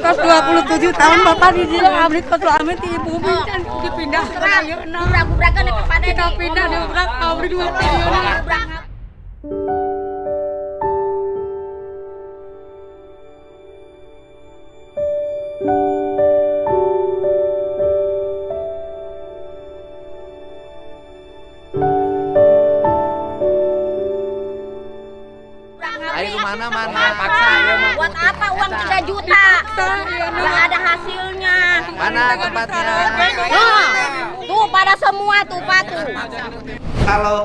kos 27 tahun Bapak di sini abdi kos suami di ibu dan dipindah ke ayeuna. Gubrak-gubrakan kepada Kita pindah di ubrak abdi 2 tahun. Ayo mana paksa ayo mah. Buat apa uang 3 juta? Nggak ada hasilnya. Mana tempatnya? Tuh pada semua tuh Pak tuh.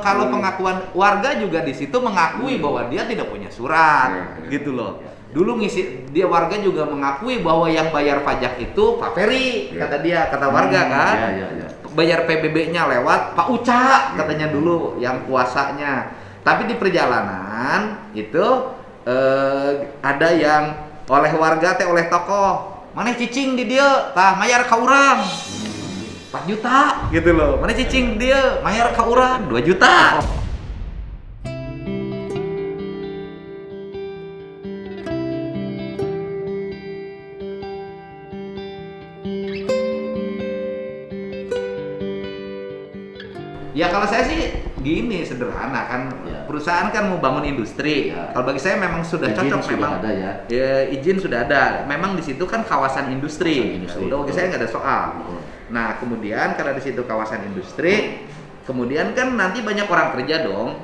Kalau pengakuan warga juga di situ mengakui bahwa dia tidak punya surat, gitu loh. Dulu dia warga juga mengakui bahwa yang bayar pajak itu Pak Ferry, kata warga kan. Bayar PBB-nya lewat Pak Uca katanya dulu yang kuasanya. Tapi di perjalanan itu ada yang oleh warga oleh tokoh, mana cicing di dia, tah mayar ka urang 4 juta gitu loh. Mana cicing dia, mayar ka urang 2 juta. Ya kalau saya sih gini sederhana kan, perusahaan kan mau bangun industri. Kalau bagi saya memang sudah izin cocok, sudah memang ada ya izin sudah ada. Memang di situ kan kawasan industri. Udah bagi saya nggak ada soal. Nah kemudian karena di situ kawasan industri, kemudian kan nanti banyak orang kerja dong.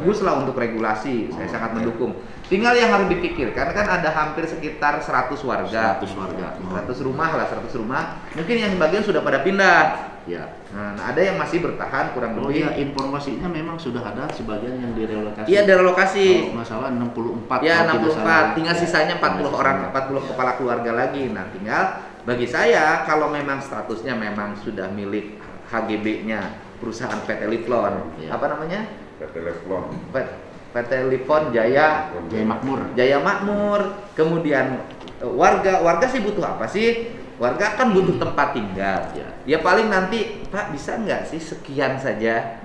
Bagus lah untuk regulasi. Saya sangat mendukung. Tinggal yang harus dipikirkan kan ada hampir sekitar 100 warga. 100 rumah lah, 100 rumah. Mungkin yang bagian sudah pada pindah. Nah, ada yang masih bertahan kurang lebih. Informasinya memang sudah ada sebagian yang direlokasi. Iya, direlokasi. Masalah 64. Ya, 64. Tinggal sisanya 40 orang, 40 kepala keluarga lagi. Nah, tinggal bagi saya kalau memang statusnya memang sudah milik HGB-nya perusahaan PT Liflon. Apa namanya? PT Liflon. PT Liflon Jaya Makmur. Kemudian warga sih butuh apa sih? Warga kan butuh tempat tinggal. Ya paling nanti Pak bisa nggak sih sekian saja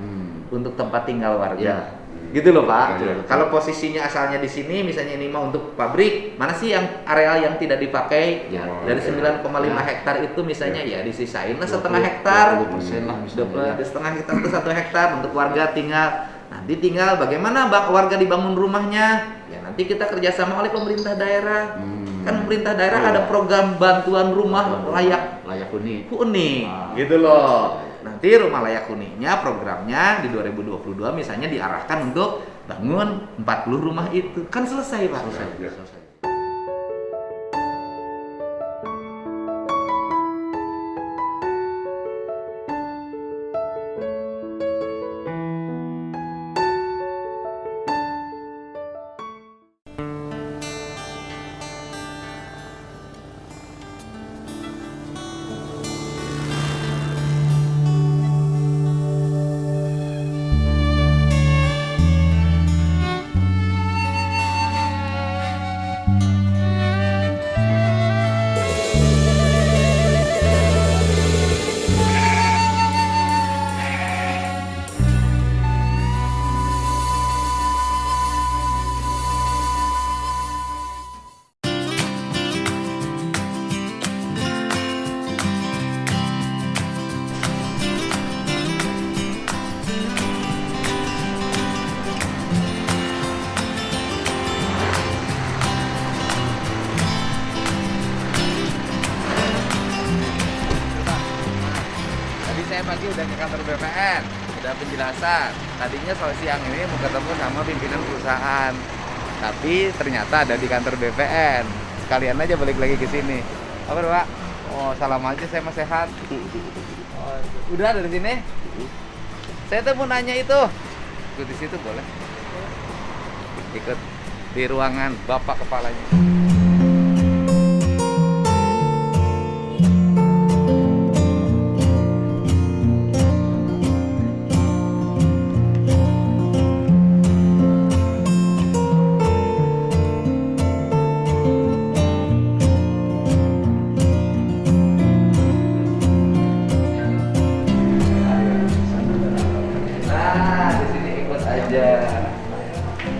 untuk tempat tinggal warga. Gitu loh Pak. Kalau posisinya asalnya di sini, misalnya ini mau untuk pabrik, mana sih yang areal yang tidak dipakai? Dari 9,5 hektar itu misalnya ya disisain lah setengah hektar. 20% setengah hektar itu 1 hektar untuk warga tinggal. Nanti tinggal bagaimana warga dibangun rumahnya? Ya nanti kita kerjasama oleh pemerintah daerah. Kan pemerintah daerah ada program bantuan rumah layak huni, gitu loh. Nanti rumah layak huninya programnya di 2022 misalnya diarahkan untuk bangun 40 rumah itu, kan selesai Pak. Selesai. Saya pagi udah ke kantor BPN, udah penjelasan. Tadinya siang ini mau ketemu sama pimpinan perusahaan, tapi ternyata ada di kantor BPN. Sekalian aja balik lagi ke sini. Apa Pak? Oh salam aja, saya mah sehat. Oh, udah dari sini? Saya tuh mau nanya itu. Ikut di situ boleh? Ikut di ruangan Bapak kepalanya.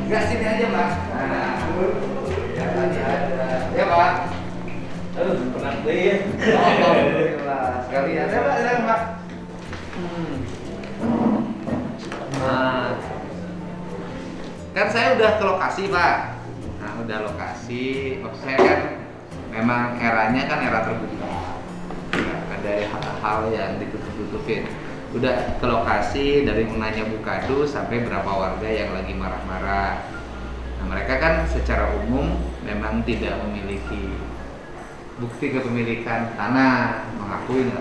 Enggak, sini aja Mas. Nah, ya tadi ada. Ya Pak. Pernah deh ya. Alhamdulillah. Sekalian ya Pak. Nah, kan saya udah ke lokasi Pak. Nah udah lokasi, maksud saya kan memang eranya kan era terbuka. Nggak ada hal-hal yang ditutup-tutupin. Udah ke lokasi dari menanya Bukadu sampai berapa warga yang lagi marah-marah. Nah mereka kan secara umum memang tidak memiliki bukti kepemilikan tanah, mengakui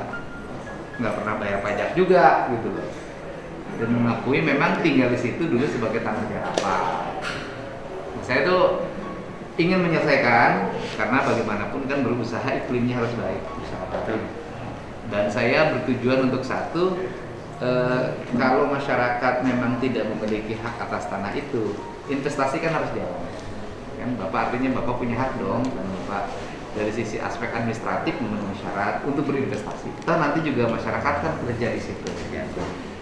nggak pernah bayar pajak juga gitu loh, dan mengakui memang tinggal di situ dulu sebagai tanah garapan. Nah, saya tuh ingin menyelesaikan karena bagaimanapun kan berusaha iklimnya harus baik, dan saya bertujuan untuk satu, kalau masyarakat memang tidak memiliki hak atas tanah itu, investasi kan harus dialami. Kan Bapak artinya Bapak punya hak dong, dan Bapak dari sisi aspek administratif memenuhi syarat untuk berinvestasi. Kita nanti juga masyarakat kan kerja di situ.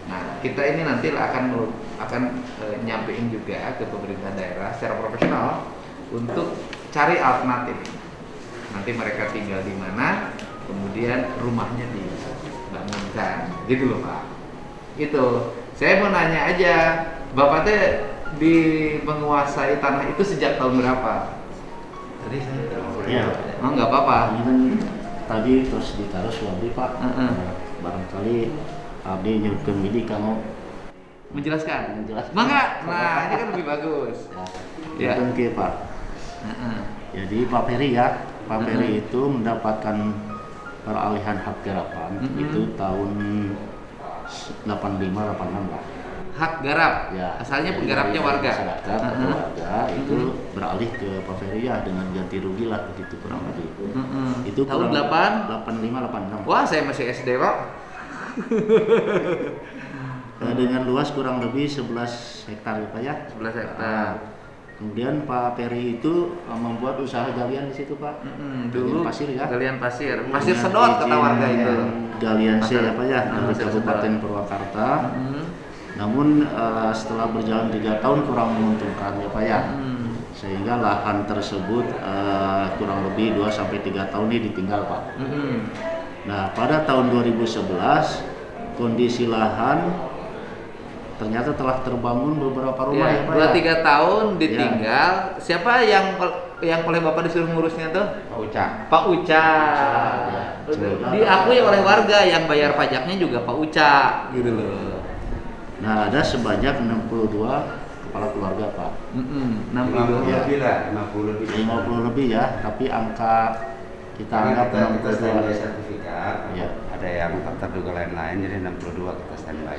Nah, kita ini nanti akan nyampein juga ke pemerintah daerah secara profesional untuk cari alternatif. Nanti mereka tinggal di mana, kemudian rumahnya dibangunkan, gitu loh Pak. Itu. Saya mau nanya aja, Bapak teh menguasai tanah itu sejak tahun berapa? Tadi saya ya. Oh nggak apa-apa. Ini kan tadi terus ditaruh suami Pak. Barangkali abdi nyuruhkeun midi kamu menjelaskan. Menjelaskan. Mangga. Nah, ini kan lebih bagus. Ya. Mungkin Pak. Jadi Pak Peri ya, Pak Peri itu mendapatkan peralihan hak garapan itu tahun 85-86 Pak. Hak garap, Ya, asalnya penggarapnya warga. Masyarakat atau warga itu beralih ke Pak Ferry ya dengan ganti rugi lah begitu kurang lebih. Itu tahun 85-86. Wah, saya masih SD Pak. Dengan luas kurang lebih 11 hektar ya Pak ya. 11 hektar. Kemudian Pak Ferry itu membuat usaha galian di situ Pak. Dulu Galian pasir ya. Galian pasir. Pasir sedot kata warga itu. Galian C ya Pak ya dari Pasir Kabupaten sedot. Purwakarta. Namun setelah berjalan 3 tahun kurang menguntungkan ya Pak ya, sehingga lahan tersebut kurang lebih 2-3 tahun ini ditinggal Pak. Nah pada tahun 2011 kondisi lahan ternyata telah terbangun beberapa rumah ya Pak. 2-3 tahun ditinggal. Ya. Siapa yang oleh Bapak disuruh ngurusnya tuh? Pak Uca. Pak Uca. Diakui oleh warga yang bayar pajaknya juga Pak Uca gitu loh. Nah ada sebanyak 62 kepala keluarga Pak. 62 ya. Lebih lah, 50 lebih. 50 lebih ya, tapi angka kita anggap kita 62. standby sertifikat. Ya. Ada yang terduga lain-lain, jadi 62 kita standby.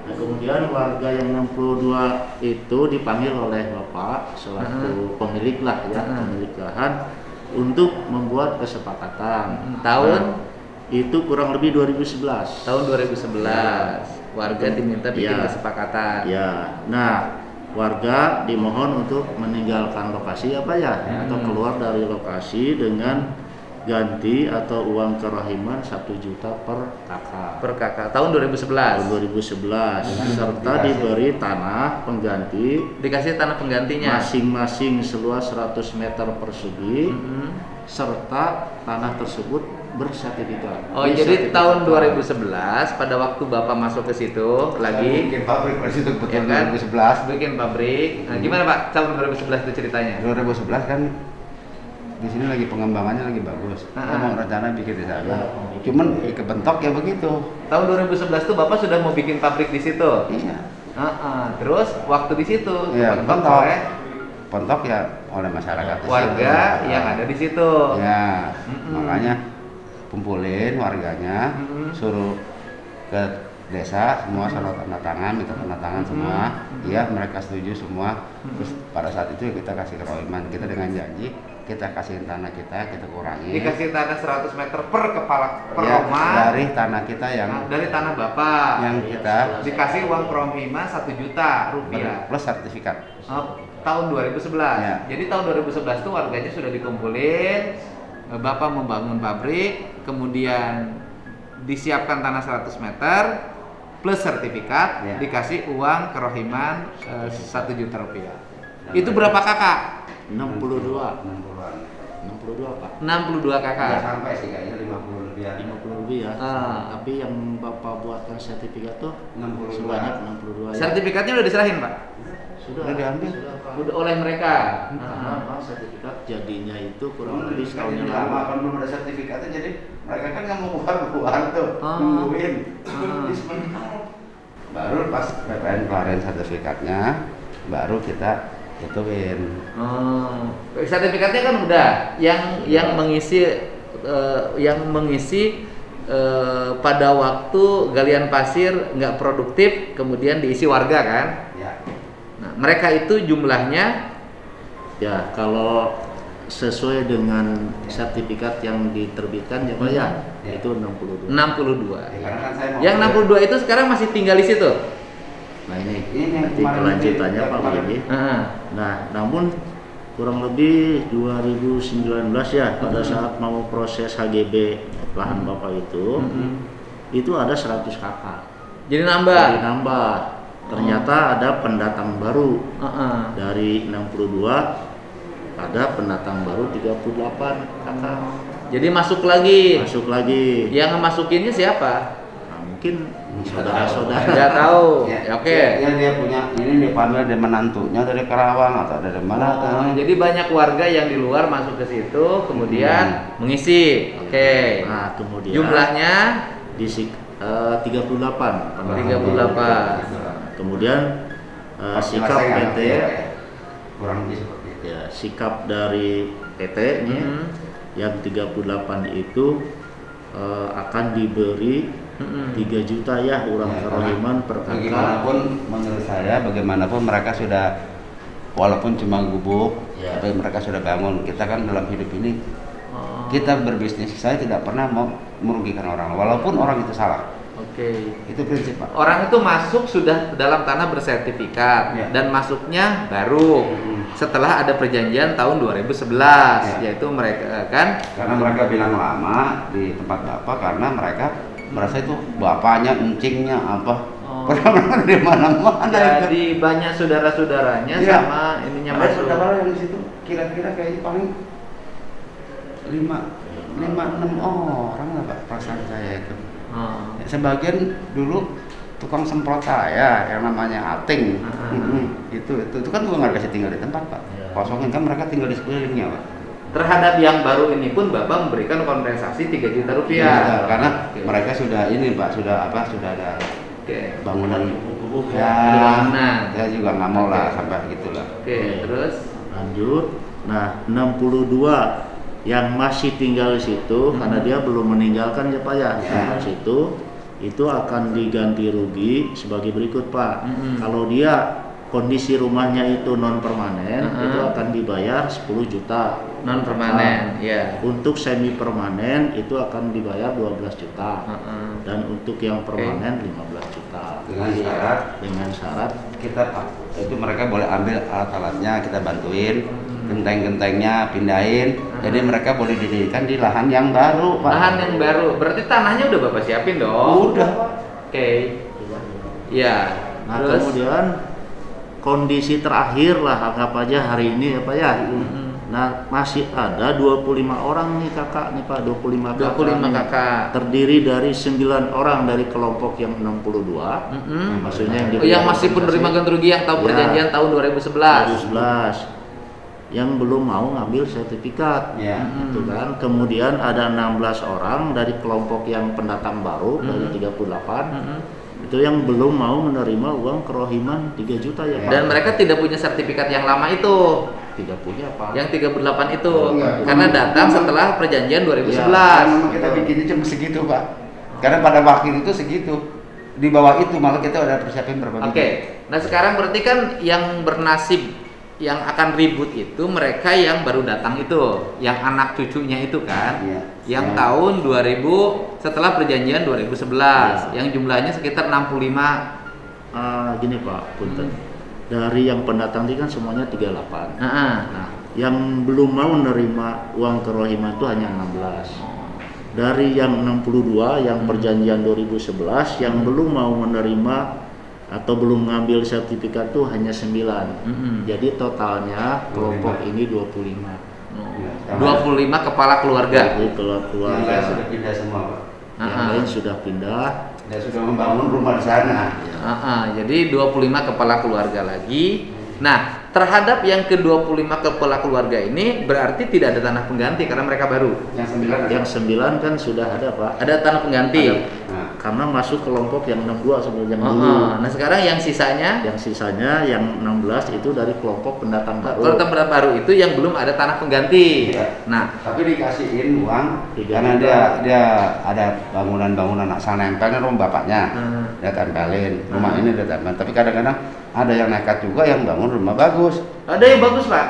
Nah, kemudian warga yang 62 itu dipanggil oleh Bapak selaku pemilik lah ya, pemilik lahan untuk membuat kesepakatan. Tahun? Nah, itu kurang lebih 2011. Tahun 2011. Warga diminta bikin kesepakatan. Ya. Nah, warga dimohon untuk meninggalkan lokasi apa ya, atau keluar dari lokasi dengan ganti atau uang kerahiman 1 juta per kakak. Per kakak. Tahun 2011. Tahun 2011 serta diberi tanah pengganti, Dikasih tanah penggantinya. masing-masing seluas 100 meter persegi serta tanah tersebut bersertifikat. Oh, jadi tahun 2011 pada waktu Bapak masuk ke situ lagi Bikin pabrik di situ ya betul kan? 2011. Bikin pabrik. Nah, gimana Pak tahun 2011 itu ceritanya? 2011 kan di sini lagi pengembangannya lagi bagus. Kita mau rencana bikin di sana. Cuman kebentok ya begitu. Tahun 2011 tuh Bapak sudah mau bikin pabrik di situ. Iya. Terus waktu di situ Iya, kebentok oleh pentok ya oleh masyarakat di warga situ. yang ada di situ. Ya, makanya kumpulin warganya, suruh ke desa semua surat tanda tangan, minta tanda tangan semua. Iya, mereka setuju semua. Terus pada saat itu kita kasih kerohiman, kita dengan janji kita kasihin tanah kita kurangi. Dikasih tanah 100 meter per kepala per Ya, rumah. dari tanah kita yang Dari tanah Bapak. yang kita Dikasih uang kerohiman 1 juta rupiah. plus sertifikat. Tahun 2011. Ya. Jadi tahun 2011 itu warganya sudah dikumpulin. Bapak membangun pabrik, kemudian disiapkan tanah 100 meter plus sertifikat, Ya. dikasih uang kerohiman 1 juta rupiah. Itu berapa kakak? 62. 60-an. 62 Pak. Nggak 62 kakak. sampai sih kayaknya 50 lebih. 50 lebih ya. Tapi yang Bapak buatkan sertifikat tuh 62. sebanyak 62 ya. Sertifikatnya udah diserahin Pak? Udah diambil. Sudah, Pak. Udah oleh mereka. Karena Pak, sertifikat jadinya itu kurang lebih setahun Ini yang lama lalu. kan belum ada sertifikatnya, jadi mereka kan nggak mau keluar tuh, nungguin. Ini sebentar. Baru pas PPN kelarin sertifikatnya, baru kita tutupin. Sertifikatnya kan udah yang mengisi pada waktu galian pasir nggak produktif kemudian diisi warga kan. Ya. Nah, mereka itu jumlahnya Ya, kalau sesuai dengan sertifikat yang diterbitkan ya Pak ya, itu 62. 62. Ya, karena kan saya mau Yang 62 itu sekarang masih tinggal di situ. Nah ini yang nanti kemarin kelanjutannya yang Pak kemarin. begini. Heeh. Nah, namun kurang lebih 2019 ya pada saat mau proses HGB lahan Bapak itu ada 100 kakak. Jadi nambah. Jadi nambah. Ternyata ada pendatang baru Heeh. dari 62 ada pendatang baru 38 kakak. Jadi masuk lagi. Masuk lagi. Yang masukinnya siapa? Nah, mungkin saudara-saudara. Nggak tahu. Ya, Ya, oke. dia punya ini dia panggil dari menantunya dari Karawang atau dari mana kan. Jadi banyak warga yang di luar masuk ke situ kemudian mengisi. Oke. Nah, kemudian Jumlahnya di 38. 38. Kemudian sikap PT kurang lebih seperti itu. ya, sikap dari PT nya yang 38 itu akan diberi 3 juta ya uang Ya, kerohiman per kakak. Bagaimanapun menurut saya, bagaimanapun mereka sudah walaupun cuma gubuk, Ya. tapi mereka sudah bangun. Kita kan dalam hidup ini kita berbisnis, saya tidak pernah mau merugikan orang, walaupun orang itu salah. Oke. Itu prinsip Pak. Orang itu masuk sudah dalam tanah bersertifikat Ya. dan masuknya baru setelah ada perjanjian tahun 2011 yaitu mereka kan Karena mereka bilang lama di tempat bapak karena mereka merasa itu bapaknya, encingnya apa, pernah di mana-mana. jadi banyak saudara-saudaranya Iya. sama ininya Ada masuk. saudara yang di situ kira-kira kayak paling 5-6 orang lah Pak, perasaan saya itu. Ya, sebagian dulu tukang semprota ya yang namanya Ating. Itu kan juga nggak dikasih tinggal di tempat Pak, kosongin kan mereka tinggal di sekelilingnya Pak. Terhadap yang baru ini pun Bapak memberikan kompensasi 3 juta rupiah. Iya, karena Oke. mereka sudah ini Pak, sudah ada Oke. bangunan Ya, ada bangunan. saya juga nggak mau lah sampai gitulah. Oke, terus Lanjut. Nah, 62 yang masih tinggal di situ karena dia belum meninggalkan ya Pak ya, di situ itu akan diganti rugi sebagai berikut Pak. Kalau dia kondisi rumahnya itu non permanen itu akan dibayar 10 juta non permanen, ya. Untuk semi permanen itu akan dibayar 12 juta dan untuk yang permanen 15 juta Dengan syarat kita Pak, itu mereka boleh ambil alat-alatnya, kita bantuin, genteng-gentengnya pindahin, jadi mereka boleh didirikan di lahan yang baru Pak. Lahan yang baru, berarti tanahnya udah Bapak siapin dong? Udah. Oke. Ya. Nah, Terus kemudian kondisi terakhir lah anggap aja hari ini ya Pak ya. Nah, masih ada 25 orang nih kakak nih Pak, 25 kakak. Terdiri dari 9 orang dari kelompok yang 62. Maksudnya yang yang masih penerima ganti rugi yang tahu perjanjian tahun 2011. 2011. Yang belum mau ngambil sertifikat. Gitu kan. Kemudian ada 16 orang dari kelompok yang pendatang baru dari 38. Itu yang belum mau menerima uang kerohiman 3 juta ya Pak. Dan mereka tidak punya sertifikat yang lama itu. Tidak punya Pak. Yang 38 itu. Enggak. Karena datang setelah perjanjian 2011. Memang kita bikinnya cuma segitu Pak, karena pada waktu itu segitu, di bawah itu malah kita udah persiapin berapa. Oke. Nah, sekarang berarti kan yang bernasib yang akan ribut itu mereka yang baru datang itu, yang anak cucunya itu kan, yang tahun 2000 setelah perjanjian 2011, yang jumlahnya sekitar 65. Gini Pak, punten. Dari yang pendatang ini kan semuanya 38. Nah, yang belum mau menerima uang kerohiman itu hanya 16. Dari yang 62 yang perjanjian 2011 yang belum mau menerima atau belum mengambil sertifikat itu hanya 9. Jadi totalnya kelompok ini 25. 25 kepala keluarga. Jadi Yang keluarga lain sudah pindah semua, Pak. yang lain sudah pindah. Dia sudah membangun rumah di sana. Jadi 25 kepala keluarga lagi. Nah, terhadap yang ke-25 kepala keluarga ini berarti tidak ada tanah pengganti karena mereka baru. Yang 9 kan sudah ada, Pak. Ada tanah pengganti. Nah, Karena masuk kelompok yang 62 sebelum yang dulu. Nah, sekarang yang sisanya Yang sisanya yang 16 itu dari kelompok pendatang baru. kalau tempat baru itu yang belum ada tanah pengganti. Iya. Nah, tapi dikasihin uang karena Tiga. dia ada bangunan-bangunan asal nempelnya rumah bapaknya. Dia tempelin rumah ini dia tempelin. Tapi kadang-kadang ada yang nekat juga yang bangun rumah bagus. ada yang bagus, Pak.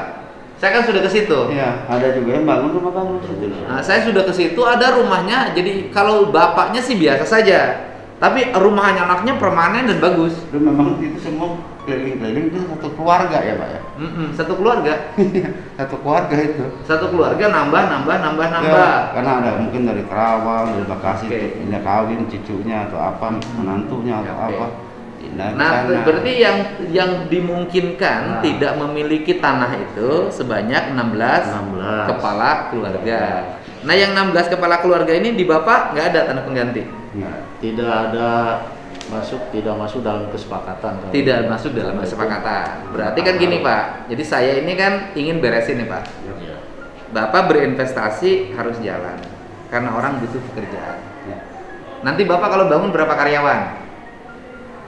Saya kan sudah ke situ. Iya, ada juga yang bangun rumah bagus. Nah, saya sudah ke situ, ada rumahnya. Jadi kalau bapaknya sih biasa saja, tapi rumahnya anaknya permanen dan bagus. Dan memang itu semua keliling-keliling itu satu keluarga ya, Pak ya. Satu keluarga, Satu keluarga itu. satu keluarga nambah. Ya, karena ada mungkin dari Kerawang, dari Bekasi, Oke. pindah kawin cucunya atau apa, menantunya atau Oke. apa. Pindah ke Nah, sana. berarti yang dimungkinkan tidak memiliki tanah itu sebanyak 16 16. kepala keluarga. Nah, yang 16 kepala keluarga ini di Bapak nggak ada tanah pengganti. Nggak. Tidak masuk dalam kesepakatan. Tidak masuk dalam kesepakatan. Berarti kan gini, Pak. Jadi saya ini kan ingin beresin nih, Pak. Ya. Bapak berinvestasi harus jalan karena orang butuh pekerjaan. Ya. Nanti Bapak kalau bangun berapa karyawan?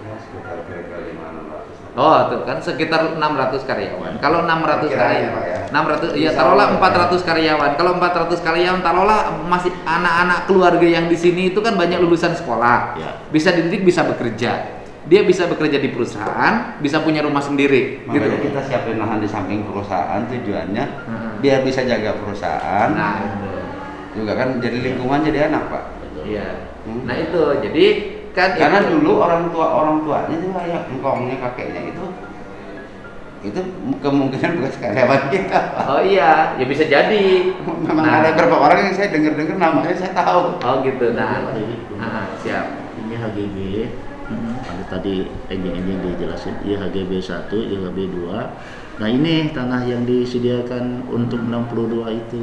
Ya, sekitar kira-kira 500. Oh, tuh kan sekitar 600 karyawan. Kalau 600 Kiranya, karyawan, Pak, ya. 600 ya Bisa taruhlah lah, 400 karyawan. Kalau 400 karyawan taruhlah masih anak-anak keluarga yang di sini itu kan banyak lulusan sekolah. Ya. Bisa dididik, bisa bekerja. Dia bisa bekerja di perusahaan, bisa punya rumah sendiri, gitu. Makanya kita siapin lahan di samping perusahaan tujuannya Hmm. biar bisa jaga perusahaan. Nah, itu. Juga kan jadi lingkungan jadi enak, Pak. Iya. Hmm. Nah, itu. Jadi kan Karena itu. dulu orang tuanya itu kayak engkongnya kakeknya itu kemungkinan bekas karyawan kita. Oh iya, ya bisa jadi. Memang Nah. ada beberapa orang yang saya dengar namanya saya tahu. Oh gitu. Nah, Jadi, siap. ini HGB. Ada tadi enjing-enjing dijelasin, HGB 1, HGB 2. Nah, ini tanah yang disediakan untuk 62 itu.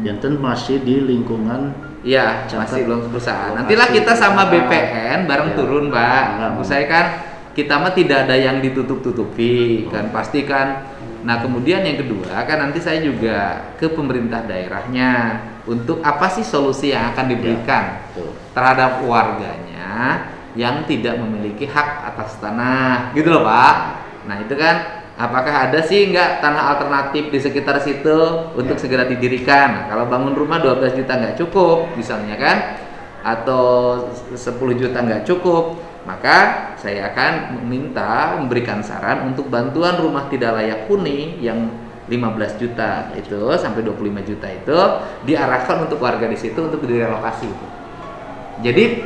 Yang masih di lingkungan. Iya, Catat. masih belum perusahaan. Lokasi Nantilah kita sama perusahaan. BPN bareng Ya. turun, Pak. Enggak. Saya kan kita mah tidak ada yang ditutup-tutupi, kan pasti kan. Nah, kemudian yang kedua kan nanti saya juga ke pemerintah daerahnya untuk apa sih solusi yang akan diberikan Tuh. terhadap warganya yang tidak memiliki hak atas tanah, gitu loh, Pak. Nah, itu kan apakah ada sih nggak tanah alternatif di sekitar situ untuk segera didirikan? Nah, kalau bangun rumah 12 juta nggak cukup, misalnya kan, atau 10 juta nggak cukup, maka saya akan memberikan saran untuk bantuan rumah tidak layak huni yang 15 juta itu sampai 25 juta itu diarahkan untuk warga di situ untuk direlokasi. Jadi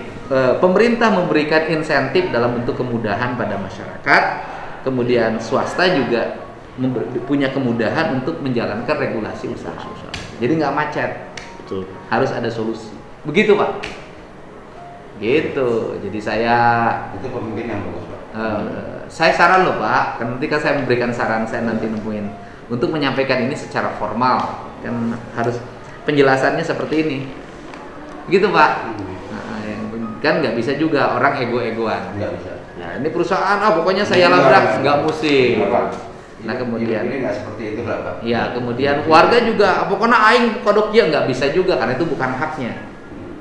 pemerintah memberikan insentif dalam bentuk kemudahan pada masyarakat, kemudian swasta juga punya kemudahan untuk menjalankan regulasi usaha. Jadi nggak macet, Betul. harus ada solusi. Begitu, Pak. Gitu. Jadi saya Itu pemimpin yang bagus, Pak. saya saran loh, Pak. Kan nanti kan saya memberikan saran, saya nanti nemuin untuk menyampaikan ini secara formal. Kan harus penjelasannya seperti ini. Gitu, Pak. Kan nggak bisa juga orang ego-egoan. Nggak bisa. Nah, ini perusahaan pokoknya saya labrak, nggak mesti. Nggak, Pak. Nah, kemudian ini nggak seperti itu lah, Pak. ya, kemudian warga juga pokoknya aing kodok dia nggak bisa juga karena itu bukan haknya.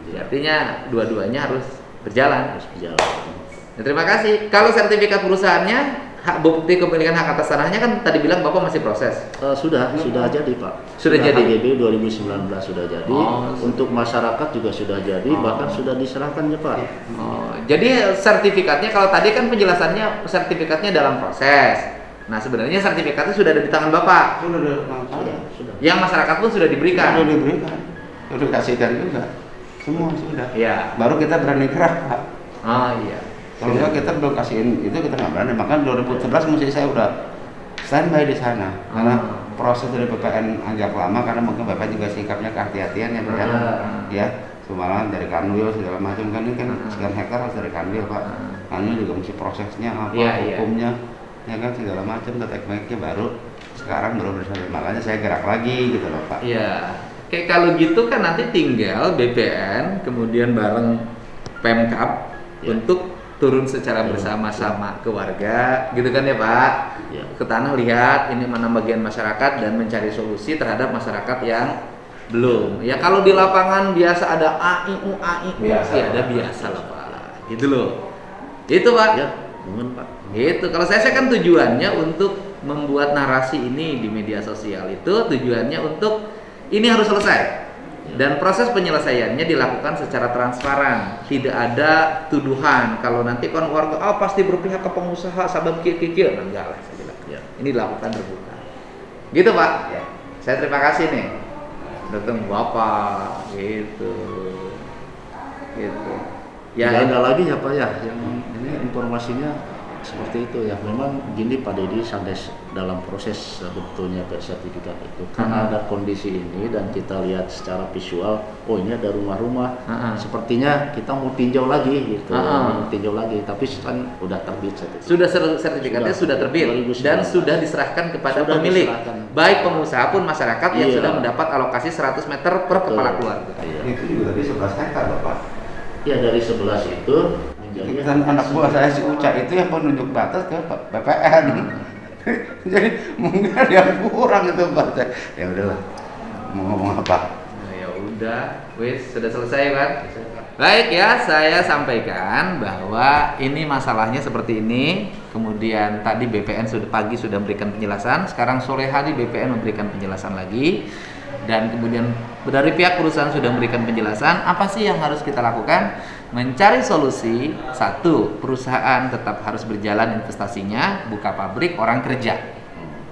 Jadi, artinya dua-duanya harus berjalan. Harus berjalan. Nah, terima kasih. Kalau sertifikat perusahaannya, hak bukti kepemilikan hak atas tanahnya kan tadi bilang Bapak masih proses. Sudah jadi, Pak. Sudah jadi? HGB 2019 sudah jadi. Oh, Untuk masyarakat juga sudah jadi, bahkan sudah diserahkan ya, Pak. Oh, jadi sertifikatnya kalau tadi kan penjelasannya sertifikatnya dalam proses. Nah, sebenarnya sertifikatnya sudah ada di tangan Bapak. Sudah ada tangan saya. Sudah. Yang masyarakat pun sudah diberikan. Sudah diberikan. Sudah dikasihkan juga. Semua sudah. Iya. Baru kita berani gerak, Pak. Oh iya. Kalau enggak kita belum kasihin itu kita nggak berani. Makanya 2011 mesti saya udah standby di sana. Karena proses dari BPN agak lama karena mungkin Bapak juga sikapnya kehati-hatian ya, Pak. Ya, semalam dari Kanwil segala macam kan ini kan sekian hektar harus dari Kanwil, Pak. Kanwil juga mesti prosesnya apa, Iya, iya. hukumnya, ya kan segala macam, tekniknya baru sekarang belum bisa, makanya saya gerak lagi gitu loh Pak. Iya. Kayak kalau gitu kan nanti tinggal BPN kemudian bareng Pemkab Ya. untuk turun secara bersama-sama ke warga, gitu kan ya Pak? Ya. Ke tanah lihat ini mana bagian masyarakat dan mencari solusi terhadap masyarakat yang belum. Ya kalau di lapangan biasa ada AIU Biasa. ya ada biasa lah Pak. Gitu loh. Itu Pak. Ya, mohon Pak. Gitu. Kalau saya kan tujuannya untuk membuat narasi ini di media sosial itu tujuannya untuk ini harus selesai. Dan proses penyelesaiannya dilakukan secara transparan, tidak ada tuduhan. Kalau nanti kan warga pasti berpihak ke pengusaha, sabab kikir, enggak lah saya bilang. Ya. Ini dilakukan terbuka. Gitu Pak. Ya. Saya terima kasih nih. Datang Bapak gitu. Gitu. Ya, Ya, ada lagi ya Pak ya, yang ini informasinya seperti itu ya. Memang gini Pak Dedi, sampai dalam proses sebetulnya sertifikat itu karena ada kondisi ini dan kita lihat secara visual, oh ini ada rumah-rumah, sepertinya kita mau tinjau lagi gitu, mau tinjau lagi, tapi kan udah terbit sertifikat. sertifikatnya sudah terbit 2019. dan sudah diserahkan kepada Sudah pemilik, diserahkan. baik pengusaha pun masyarakat yang Iya. sudah mendapat alokasi 100 meter per Betul. kepala keluarga. Iya. Itu juga di 11 hektar Bapak. Ya dari 11 itu menjadi Dan anak buah saya si Uca itu yang penunjuk batas ke BPN. Jadi mungkin ada yang kurang itu Pak. Ya udahlah, mau ngomong apa? Nah, ya udah, wis sudah selesai kan? Baik ya, saya sampaikan bahwa ini masalahnya seperti ini. Kemudian tadi BPN pagi sudah memberikan penjelasan, sekarang sore hari BPN memberikan penjelasan lagi. Dan kemudian dari pihak perusahaan sudah memberikan penjelasan. Apa sih yang harus kita lakukan? Mencari solusi. Satu, perusahaan tetap harus berjalan investasinya, buka pabrik, orang kerja.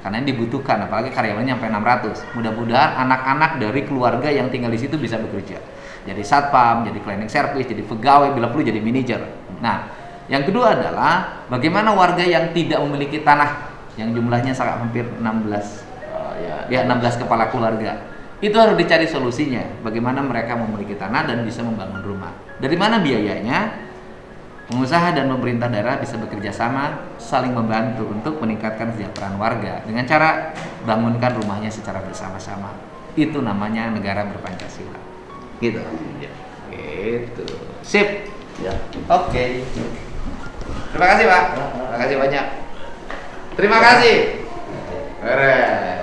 Karena ini dibutuhkan, apalagi karyawannya sampai 600. Mudah-mudahan anak-anak dari keluarga yang tinggal di situ bisa bekerja. Jadi satpam, jadi cleaning service, jadi pegawai, bila perlu jadi manajer. Nah, yang kedua adalah bagaimana warga yang tidak memiliki tanah, yang jumlahnya sangat hampir 16 kepala keluarga. Itu harus dicari solusinya. Bagaimana mereka memiliki tanah dan bisa membangun rumah. Dari mana biayanya? Pengusaha dan pemerintah daerah bisa bekerja sama, saling membantu untuk meningkatkan kesejahteraan warga dengan cara bangunkan rumahnya secara bersama-sama. Itu namanya negara berpancasila. Gitu. Gitu. Sip. ya. Oke. Terima kasih Pak. Terima kasih banyak. Terima kasih. Beres.